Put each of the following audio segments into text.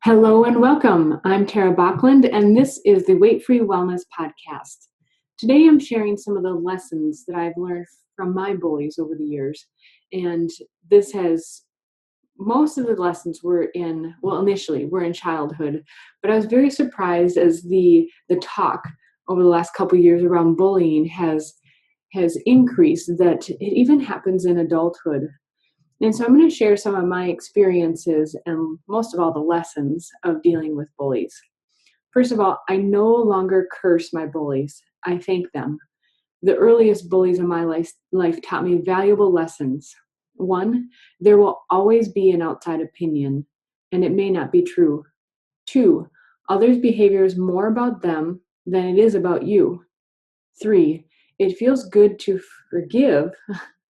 Hello and welcome. I'm Tara Bachland, and this is the Weight Free Wellness Podcast. Today I'm sharing some of the lessons that I've learned from my bullies over the years. And most of the lessons initially were in childhood, but I was very surprised as the talk over the last couple of years around bullying has increased, that it even happens in adulthood. And so I'm going to share some of my experiences and most of all the lessons of dealing with bullies. First of all, I no longer curse my bullies. I thank them. The earliest bullies in my life taught me valuable lessons. One, there will always be an outside opinion, and it may not be true. Two, others' behavior is more about them than it is about you. Three, it feels good to forgive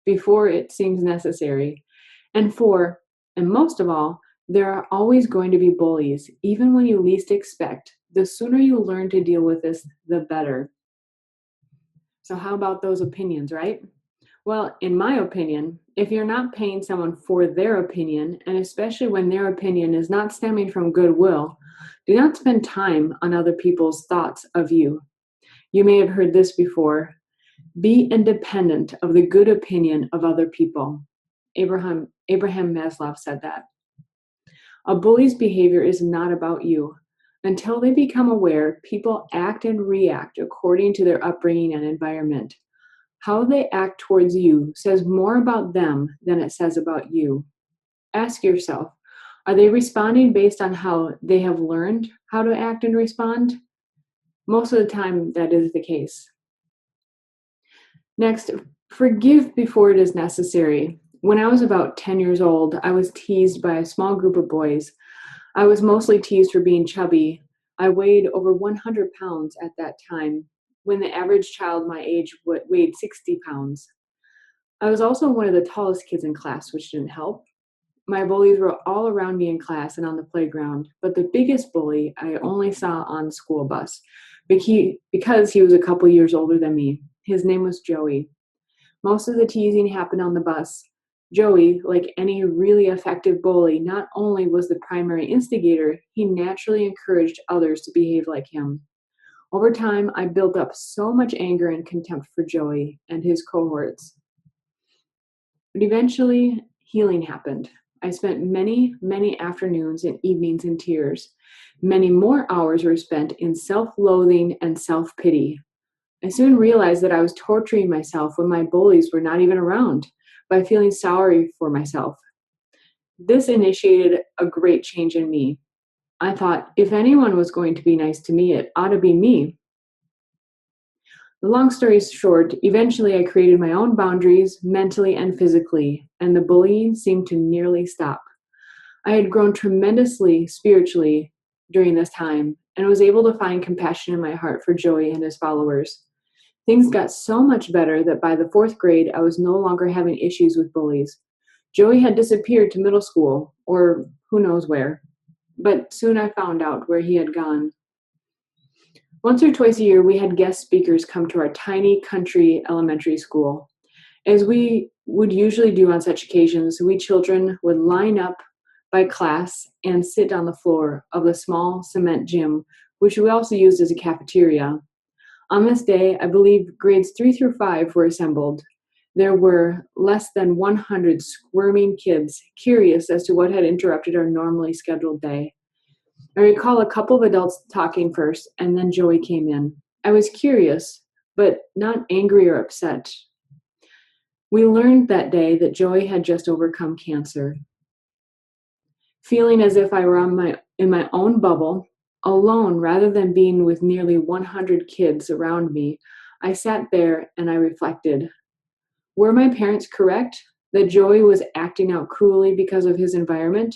before it seems necessary. And four, and most of all, there are always going to be bullies, even when you least expect. The sooner you learn to deal with this, the better. So how about those opinions, right? Well, in my opinion, if you're not paying someone for their opinion, and especially when their opinion is not stemming from goodwill, do not spend time on other people's thoughts of you. You may have heard this before. Be independent of the good opinion of other people. Abraham Maslow said that. A bully's behavior is not about you. Until they become aware, people act and react according to their upbringing and environment. How they act towards you says more about them than it says about you. Ask yourself, are they responding based on how they have learned how to act and respond? Most of the time, that is the case. Next, forgive before it is necessary. When I was about 10 years old, I was teased by a small group of boys. I was mostly teased for being chubby. I weighed over 100 pounds at that time, when the average child my age weighed 60 pounds. I was also one of the tallest kids in class, which didn't help. My bullies were all around me in class and on the playground, but the biggest bully I only saw on the school bus because he was a couple years older than me. His name was Joey. Most of the teasing happened on the bus. Joey, like any really effective bully, not only was the primary instigator, he naturally encouraged others to behave like him. Over time, I built up so much anger and contempt for Joey and his cohorts. But eventually, healing happened. I spent many, many afternoons and evenings in tears. Many more hours were spent in self-loathing and self-pity. I soon realized that I was torturing myself when my bullies were not even around, by feeling sorry for myself. This initiated a great change in me. I thought, if anyone was going to be nice to me, it ought to be me. The long story short, eventually I created my own boundaries, mentally and physically, and the bullying seemed to nearly stop. I had grown tremendously spiritually during this time, and was able to find compassion in my heart for Joey and his followers. Things got so much better that by the 4th grade, I was no longer having issues with bullies. Joey had disappeared to middle school, or who knows where, but soon I found out where he had gone. Once or twice a year, we had guest speakers come to our tiny country elementary school. As we would usually do on such occasions, we children would line up by class and sit on the floor of the small cement gym, which we also used as a cafeteria. On this day, I believe grades 3 through 5 were assembled. There were less than 100 squirming kids, curious as to what had interrupted our normally scheduled day. I recall a couple of adults talking first, and then Joey came in. I was curious, but not angry or upset. We learned that day that Joey had just overcome cancer. Feeling as if I were in my own bubble, alone rather than being with nearly 100 kids around me, I sat there and I reflected. Were my parents correct that Joey was acting out cruelly because of his environment?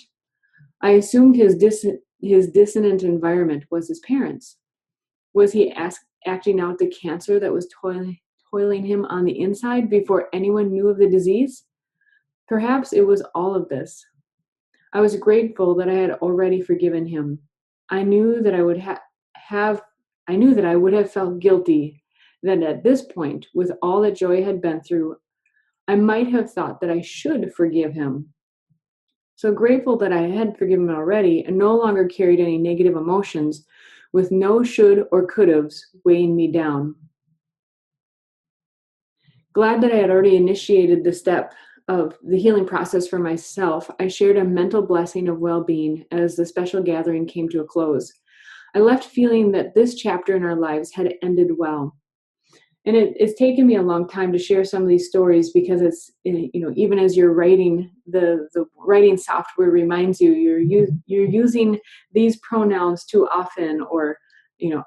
I assumed his dissonant environment was his parents. Was he acting out the cancer that was toiling him on the inside before anyone knew of the disease? Perhaps it was all of this. I was grateful that I had already forgiven him. I knew that I would have felt guilty, that at this point, with all that Joey had been through, I might have thought that I should forgive him. So grateful that I had forgiven already and no longer carried any negative emotions with no should or could haves weighing me down. Glad that I had already initiated the step of the healing process for myself, I shared a mental blessing of well being as the special gathering came to a close. I left feeling that this chapter in our lives had ended well. And it's taken me a long time to share some of these stories because even as you're writing, the writing software reminds you you're using these pronouns too often, or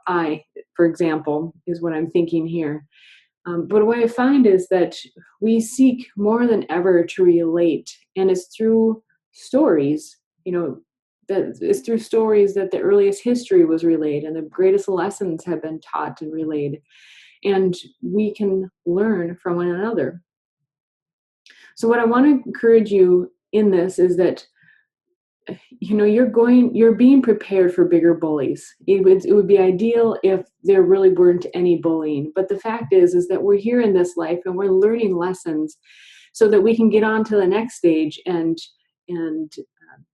I, for example, is what I'm thinking here. But what I find is that we seek more than ever to relate, and it's through stories, that it's through stories that the earliest history was relayed and the greatest lessons have been taught and relayed, and we can learn from one another. So, what I want to encourage you in this is that you're being prepared for bigger bullies. It would be ideal if there really weren't any bullying, but the fact is that we're here in this life and we're learning lessons so that we can get on to the next stage and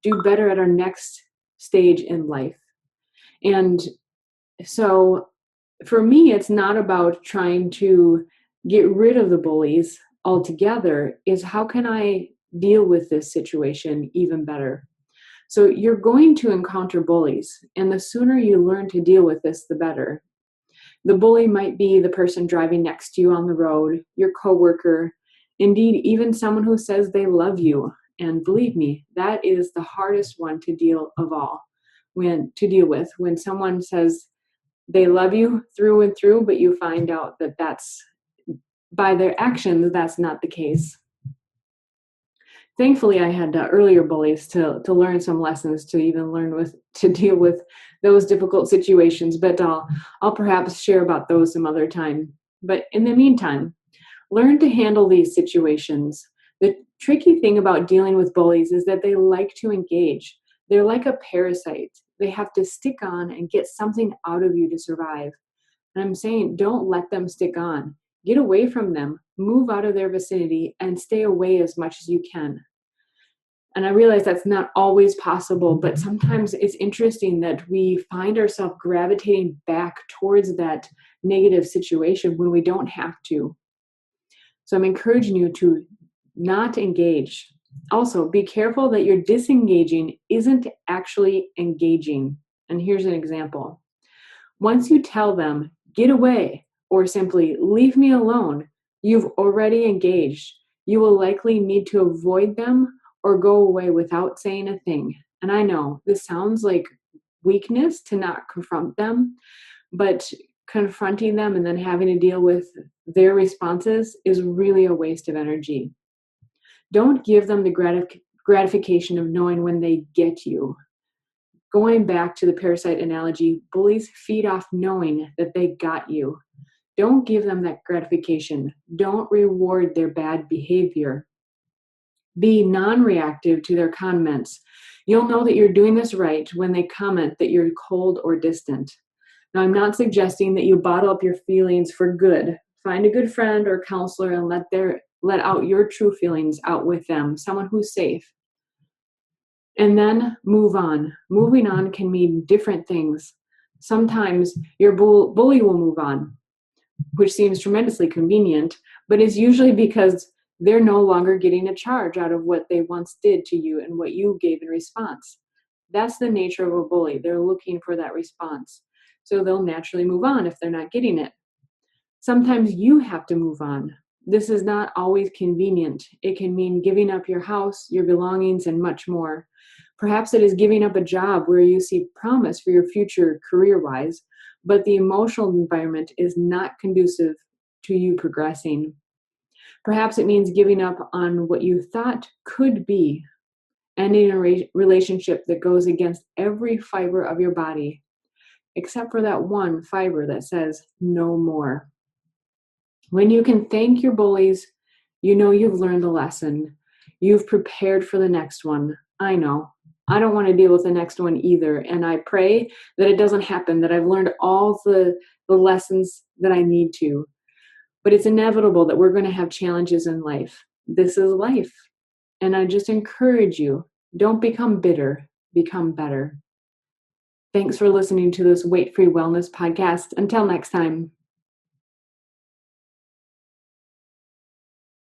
do better at our next stage in life. And so for me, it's not about trying to get rid of the bullies altogether. Is how can I deal with this situation even better? So you're going to encounter bullies, and the sooner you learn to deal with this, the better. The bully might be the person driving next to you on the road, your coworker, indeed, even someone who says they love you. And believe me, that is the hardest one to deal of all. When someone says they love you through and through, but you find out that that's by their actions, that's not the case. Thankfully, I had earlier bullies to learn some lessons to deal with those difficult situations. But I'll perhaps share about those some other time. But in the meantime, learn to handle these situations. The tricky thing about dealing with bullies is that they like to engage. They're like a parasite. They have to stick on and get something out of you to survive. And I'm saying, don't let them stick on. Get away from them, move out of their vicinity, and stay away as much as you can. And I realize that's not always possible, but sometimes it's interesting that we find ourselves gravitating back towards that negative situation when we don't have to. So I'm encouraging you to not engage. Also, be careful that your disengaging isn't actually engaging. And here's an example. Once you tell them, get away, or simply leave me alone, you've already engaged. You will likely need to avoid them or go away without saying a thing. And I know this sounds like weakness to not confront them, but confronting them and then having to deal with their responses is really a waste of energy. Don't give them the gratification of knowing when they get you. Going back to the parasite analogy, bullies feed off knowing that they got you. Don't give them that gratification. Don't reward their bad behavior. Be non-reactive to their comments. You'll know that you're doing this right when they comment that you're cold or distant. Now, I'm not suggesting that you bottle up your feelings for good. Find a good friend or counselor and let out your true feelings out with them, someone who's safe. And then move on. Moving on can mean different things. Sometimes your bully will move on, which seems tremendously convenient, but it's usually because they're no longer getting a charge out of what they once did to you and what you gave in response. That's the nature of a bully. They're looking for that response. So they'll naturally move on if they're not getting it. Sometimes you have to move on. This is not always convenient. It can mean giving up your house, your belongings, and much more. Perhaps it is giving up a job where you see promise for your future career-wise, but the emotional environment is not conducive to you progressing. Perhaps it means giving up on what you thought could be, ending a relationship that goes against every fiber of your body, except for that one fiber that says no more. When you can thank your bullies, you know you've learned the lesson. You've prepared for the next one. I know. I don't want to deal with the next one either. And I pray that it doesn't happen, that I've learned all the lessons that I need to. But it's inevitable that we're going to have challenges in life. This is life. And I just encourage you Don't become bitter, become better. Thanks for listening to this Weight Free Wellness podcast. Until next time.